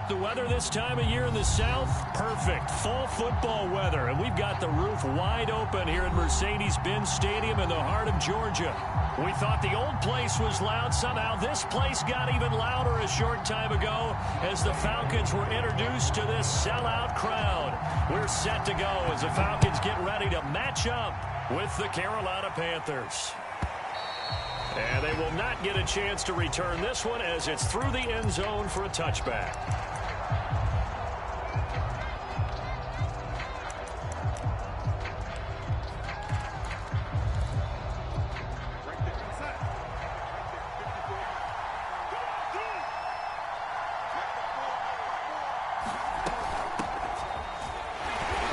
The weather this time of year in the South, perfect. Fall football weather, and we've got the roof wide open here at Mercedes-Benz Stadium in the heart of Georgia. We thought the old place was loud. Somehow this place got even louder a short time ago as the Falcons were introduced to this sellout crowd. We're set to go as the Falcons get ready to match up with the Carolina Panthers. And they will not get a chance to return this one as it's through the end zone for a touchback.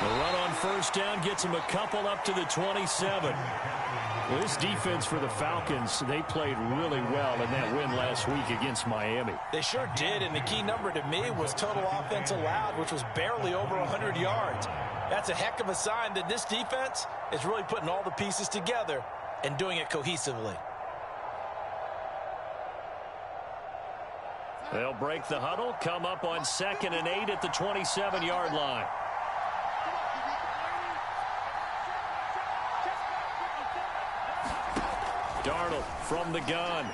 The run on first down gets him a couple up to the 27. Well, this defense for the Falcons, they played really well in that win last week against Miami. They sure did, and the key number to me was total offense allowed, which was barely over 100 yards. That's a heck of a sign that this defense is really putting all the pieces together and doing it cohesively. They'll break the huddle, come up on 2nd and 8 at the 27-yard line. Darnold from the gun.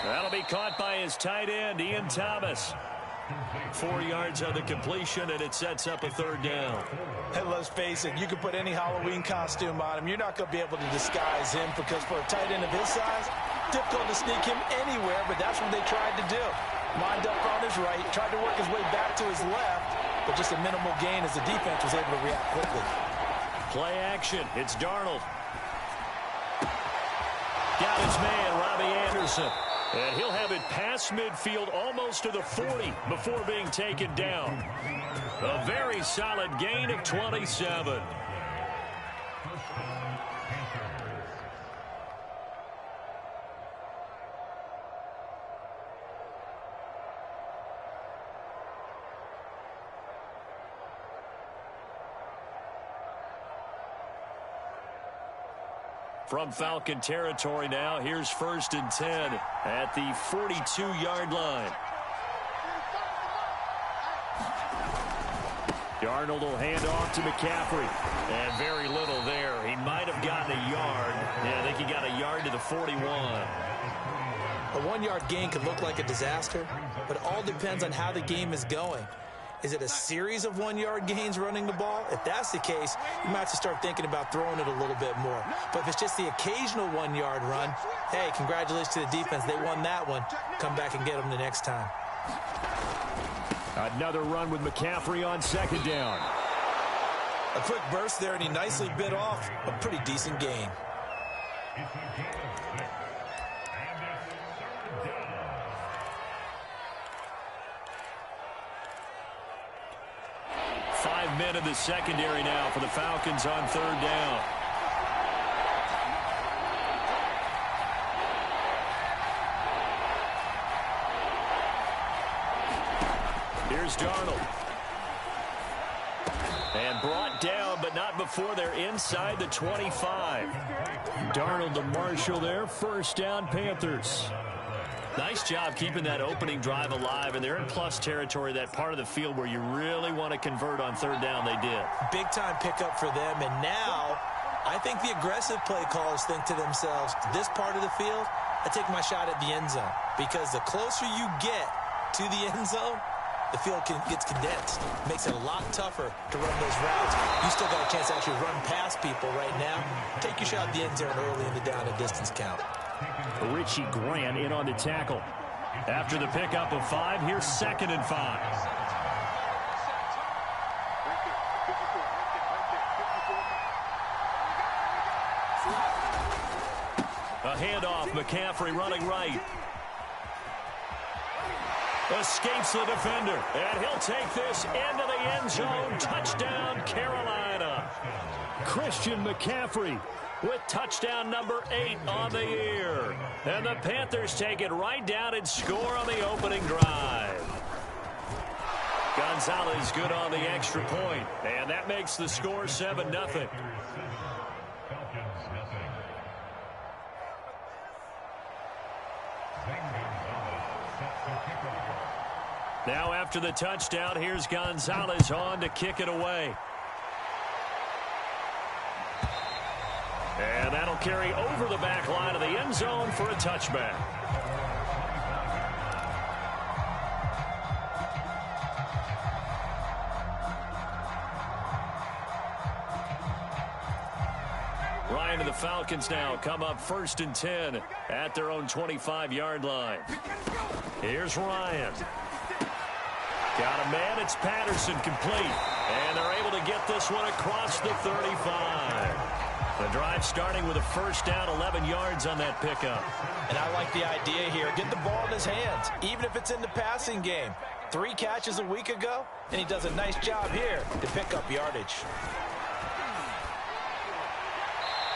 That'll be caught by his tight end, Ian Thomas. 4 yards on the completion, and it sets up a third down. And let's face it, you can put any Halloween costume on him. You're not going to be able to disguise him because for a tight end of his size, difficult to sneak him anywhere, but that's what they tried to do. Lined up on his right, tried to work his way back to his left, but just a minimal gain as the defense was able to react quickly. Play action. It's Darnold. Got his man, Robbie Anderson. And he'll have it past midfield almost to the 40 before being taken down. A very solid gain of 27. From Falcon territory now, here's 1st and 10 at the 42-yard line. Darnold will hand off to McCaffrey. And very little there. He might have gotten a yard. Yeah, I think he got a yard to the 41. A 1-yard gain could look like a disaster, but it all depends on how the game is going. Is it a series of 1-yard gains running the ball? If that's the case, you might have to start thinking about throwing it a little bit more. But if it's just the occasional 1-yard run, hey, congratulations to the defense. They won that one. Come back and get them the next time. Another run with McCaffrey on 2nd down. A quick burst there, and he nicely bit off a pretty decent gain. 5 men in the secondary now for the Falcons on 3rd down. Here's Darnold. And brought down, but not before they're inside the 25. Darnold to Marshall there. 1st down, Panthers. Nice job keeping that opening drive alive, and they're in plus territory, that part of the field where you really want to convert on 3rd down. They did. Big-time pickup for them, and now I think the aggressive play callers think to themselves, this part of the field, I take my shot at the end zone, because the closer you get to the end zone, the field gets condensed. Makes it a lot tougher to run those routes. You still got a chance to actually run past people right now. Take your shot at the end zone early in the down and distance count. Richie Grant in on the tackle. After the pickup of 5, here's 2nd and 5. A handoff, McCaffrey running right. Escapes the defender, and he'll take this into the end zone. Touchdown, Carolina. Christian McCaffrey with touchdown number 8 on the year. And the Panthers take it right down and score on the opening drive. Gonzalez good on the extra point, and that makes the score 7-0. Now after the touchdown, here's Gonzalez on to kick it away. And that'll carry over the back line of the end zone for a touchback. Ryan and the Falcons now come up 1st and 10 at their own 25-yard line. Here's Ryan. Got a man. It's Patterson complete. And they're able to get this one across the 35. The drive starting with a first down, 11 yards on that pickup. And I like the idea here. Get the ball in his hands, even if it's in the passing game. 3 catches a week ago, and he does a nice job here to pick up yardage.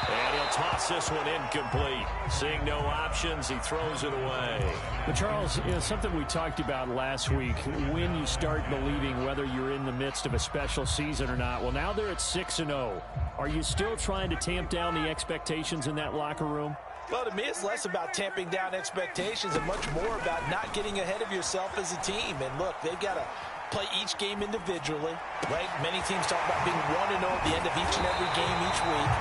And he'll toss this one incomplete. Seeing no options, he throws it away. But Charles, something we talked about last week, when you start believing whether you're in the midst of a special season or not. Well, now they're at 6-0. Are you still trying to tamp down the expectations in that locker room? Well, to me, it's less about tamping down expectations and much more about not getting ahead of yourself as a team. And look, they've got to play each game individually, right? Many teams talk about being 1-0 at the end of each and every game each week.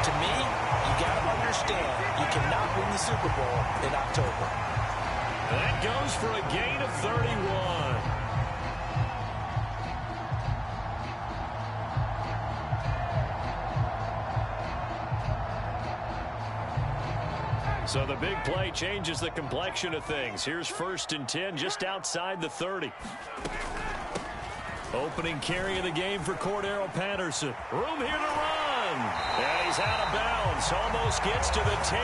To me, you got to understand you cannot win the Super Bowl in October. That goes for a gain of 31. So the big play changes the complexion of things. Here's 1st and 10 just outside the 30. Opening carry of the game for Cordero Patterson. Room here to run. And he's out of bounds. Almost gets to the 10.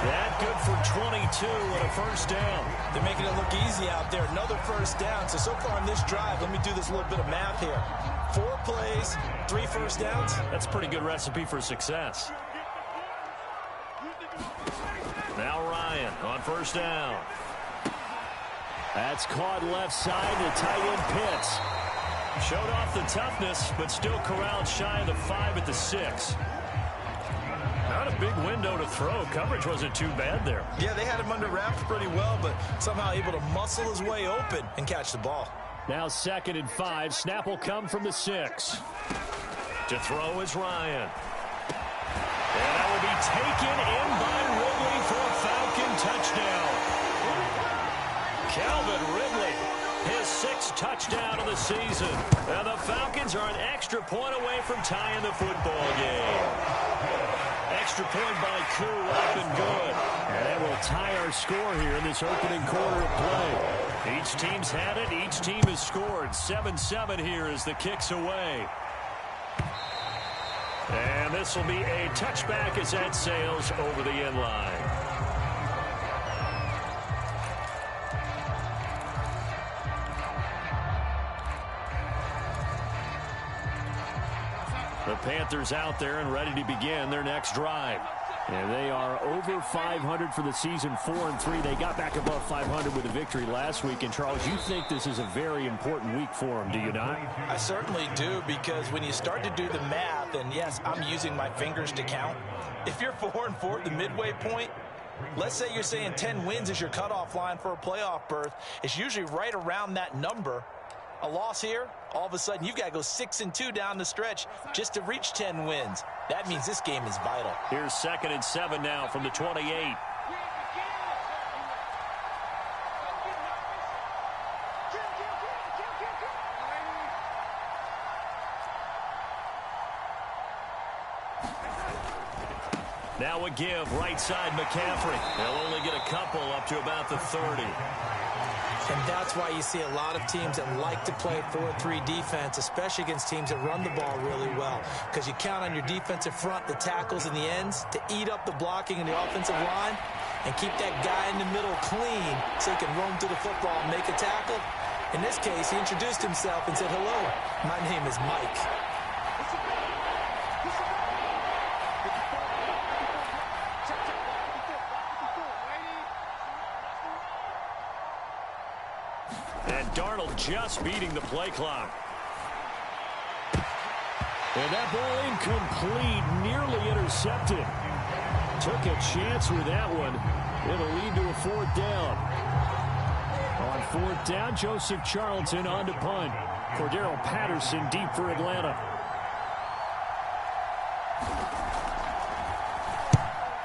That good for 22 and a first down. They're making it look easy out there. Another first down. So far on this drive, let me do this little bit of math here. 4 plays, 3 first downs. That's a pretty good recipe for success. Now Ryan on first down. That's caught left side to tight end Pitts. Showed off the toughness, but still corralled shy of the 5 at the 6. Not a big window to throw. Coverage wasn't too bad there. Yeah, they had him under wraps pretty well, but somehow able to muscle his way open and catch the ball. Now 2nd and 5. Snap will come from the 6. To throw is Ryan. And that will be taken in by Ridley for a Falcon touchdown. Calvin Ridley, his 6th touchdown of the season. And the Falcons are an extra point away from tying the football game. Extra point by Koo, up and good. And that will tie our score here in this opening quarter of play. Each team's had it. Each team has scored. 7-7 here as the kick's away. And this will be a touchback as that sails over the end line. The Panthers out there and ready to begin their next drive. And they are over 500 for the season, 4-3. They got back above 500 with a victory last week. And, Charles, you think this is a very important week for them, do you not? I certainly do, because when you start to do the math, and yes, I'm using my fingers to count. If you're 4-4 at the midway point, let's say you're saying 10 wins is your cutoff line for a playoff berth. It's usually right around that number. A loss here, all of a sudden you've got to go 6-2 down the stretch just to reach 10 wins. That means this game is vital. Here's 2nd and 7 now from the 28. Now a give, right side McCaffrey. They'll only get a couple up to about the 30. And that's why you see a lot of teams that like to play 4-3 defense, especially against teams that run the ball really well. Because you count on your defensive front, the tackles and the ends, to eat up the blocking in the offensive line and keep that guy in the middle clean so he can roam through the football and make a tackle. In this case, he introduced himself and said, "Hello, my name is Mike." And Darnold just beating the play clock. And that ball incomplete, nearly intercepted. Took a chance with that one. It'll lead to a 4th down. On fourth down, Joseph Charlton on to punt. Cordero Patterson deep for Atlanta.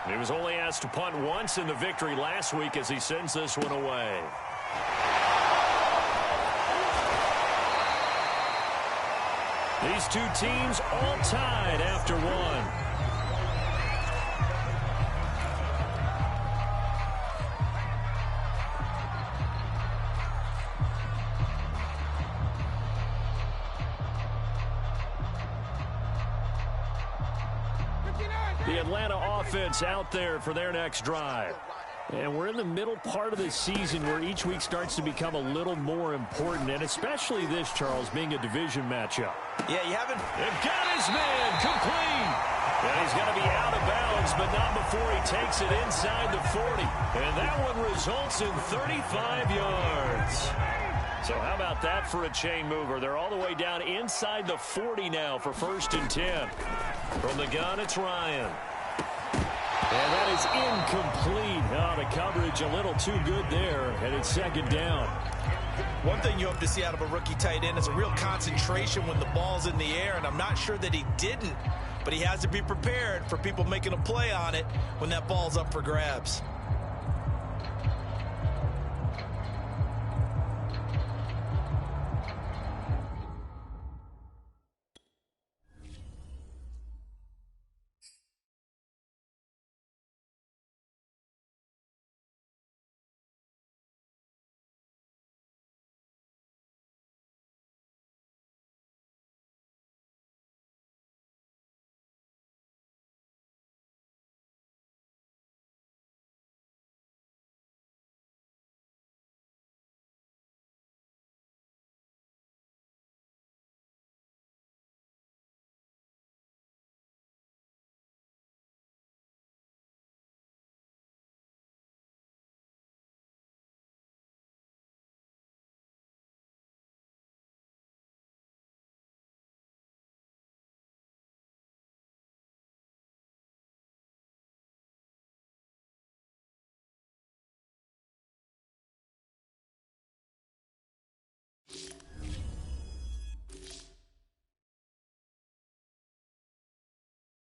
He was only asked to punt once in the victory last week as he sends this one away. These two teams all tied after one. The Atlanta offense out there for their next drive. And we're in the middle part of the season where each week starts to become a little more important, and especially this, Charles, being a division matchup. Yeah, you haven't... They've got his man complete. And he's going to be out of bounds, but not before he takes it inside the 40. And that one results in 35 yards. So how about that for a chain mover? They're all the way down inside the 40 now for 1st and 10. From the gun, it's Ryan. And that is incomplete. Oh, the coverage a little too good there, and it's 2nd down. One thing you hope to see out of a rookie tight end is a real concentration when the ball's in the air, and I'm not sure that he didn't, but he has to be prepared for people making a play on it when that ball's up for grabs.